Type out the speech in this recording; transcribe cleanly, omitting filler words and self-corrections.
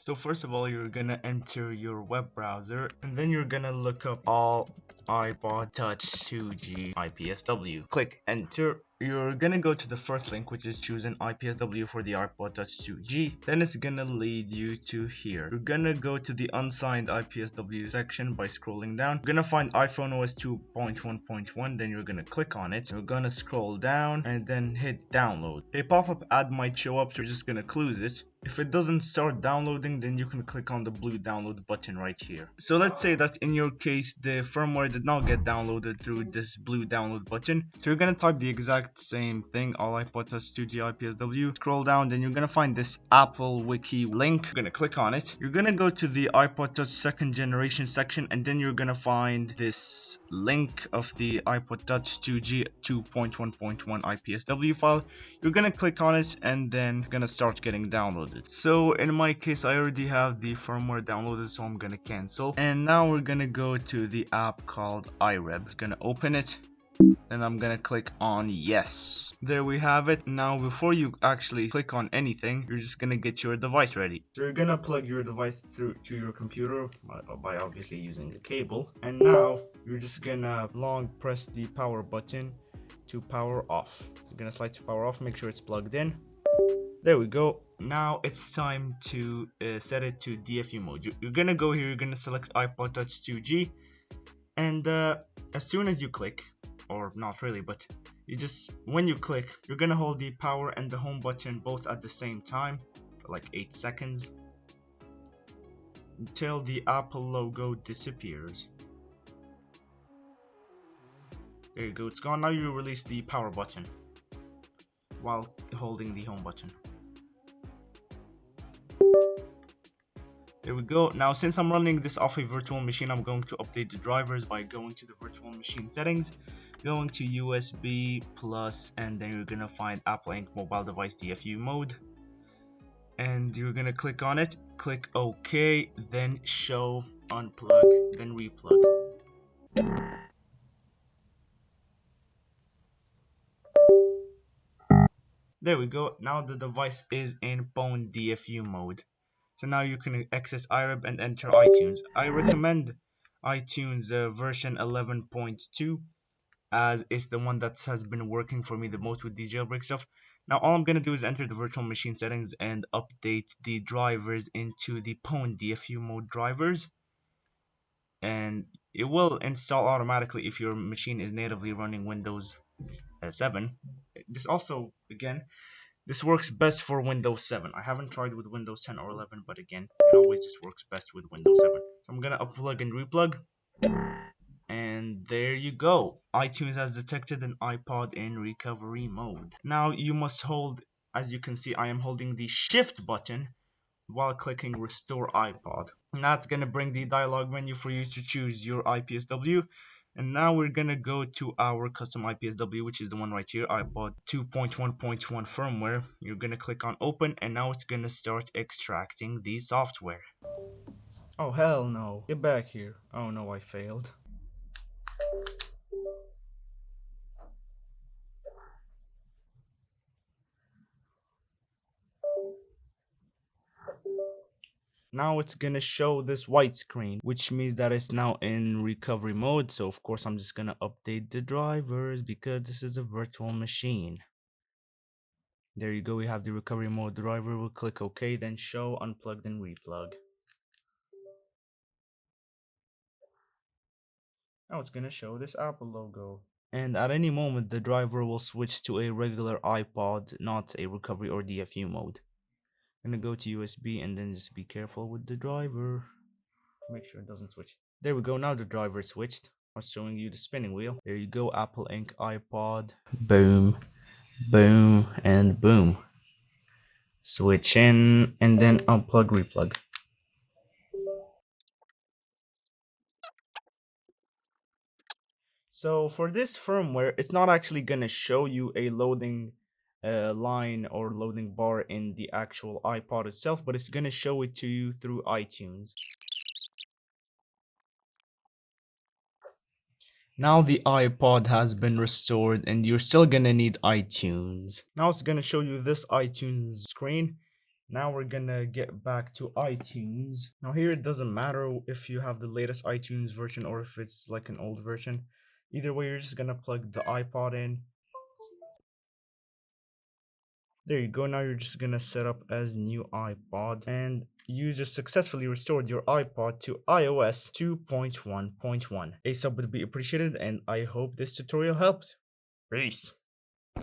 So first of all, you're gonna enter your web browser, and then you're gonna look up all iPod Touch 2G IPSW. Click enter. You're gonna go to the first link, which is choose an IPSW for the iPod Touch 2G. Then it's gonna lead you to here. You're gonna go to the unsigned IPSW section by scrolling down. You're gonna find iPhone OS 2.1.1. Then you're gonna click on it. You're gonna scroll down and then hit download. A pop-up ad might show up, so you're just gonna close it. If it doesn't start downloading, then you can click on the blue download button right here. So let's say that in your case, the firmware did not get downloaded through this blue download button. So you're gonna type the exact same thing, all iPod Touch 2G IPSW. Scroll down, then you're gonna find this Apple Wiki link. You're gonna click on it. You're gonna go to the iPod Touch second generation section, and then you're gonna find this link of the iPod Touch 2G 2.1.1 IPSW file. You're gonna click on it, and then gonna start getting downloaded. So in my case, I already have the firmware downloaded, so I'm gonna cancel. And now we're gonna go to the app called iReb. I'm gonna open it, and I'm gonna click on yes. There we have it. Now before you actually click on anything, you're just gonna get your device ready. So you're gonna plug your device through to your computer by obviously using the cable. And now you're just gonna long press the power button to power off. You're gonna slide to power off, make sure it's plugged in. There we go. Now it's time to set it to DFU mode. You're gonna go here, you're gonna select iPod Touch 2G, and as soon as you click, or not really, but when you click, you're gonna hold the power and the home button both at the same time for like 8 seconds until the Apple logo disappears. There you go, it's gone. Now you release the power button while holding the home button. There we go. Now since I'm running this off a virtual machine, I'm going to update the drivers by going to the virtual machine settings, going to USB plus, and then you're gonna find Apple Inc. mobile device DFU mode, and you're gonna click on it, click OK, then show, unplug, then replug. There we go. Now the device is in phone DFU mode. So now you can access iReb and enter iTunes. I recommend iTunes version 11.2 as it's the one that has been working for me the most with the jailbreak stuff. Now all I'm going to do is enter the virtual machine settings and update the drivers into the Pwn DFU mode drivers. And it will install automatically if your machine is natively running Windows 7. This also, again, this works best for Windows 7. I haven't tried with Windows 10 or 11, but again, it always just works best with Windows 7. So I'm gonna unplug and replug, and there you go. iTunes has detected an iPod in recovery mode. Now you must hold, as you can see, I am holding the shift button while clicking restore iPod. And that's gonna bring the dialog menu for you to choose your IPSW. And now we're gonna go to our custom IPSW, which is the one right here, iPod 2.1.1 firmware. You're gonna click on open, and now it's gonna start extracting the software. Oh hell no, get back here. Oh no, I failed. Now it's gonna show this white screen, which means that it's now in recovery mode. So of course I'm just gonna update the drivers because this is a virtual machine. There you go, we have the recovery mode driver. We'll click OK, then show, unplug, then replug. Now it's gonna show this Apple logo. And at any moment the driver will switch to a regular iPod, not a recovery or DFU mode. I'm gonna go to USB and then just be careful with the driver. Make sure it doesn't switch. There we go, now the driver switched. I was showing you the spinning wheel. There you go, Apple Inc. iPod. Boom, boom, and boom. Switch in and then unplug, replug. So for this firmware, it's not actually gonna show you a loading line or loading bar in the actual iPod itself, but it's gonna show it to you through iTunes. Now the iPod has been restored and you're still gonna need iTunes. Now it's gonna show you this iTunes screen, Now we're gonna get back to iTunes. Now here it doesn't matter if you have the latest iTunes version or if it's like an old version. Either way, you're just gonna plug the iPod in. There you go. Now you're just gonna set up as new iPod, and you just successfully restored your iPod to iOS 2.1.1. A sub would be appreciated, and I hope this tutorial helped. Peace.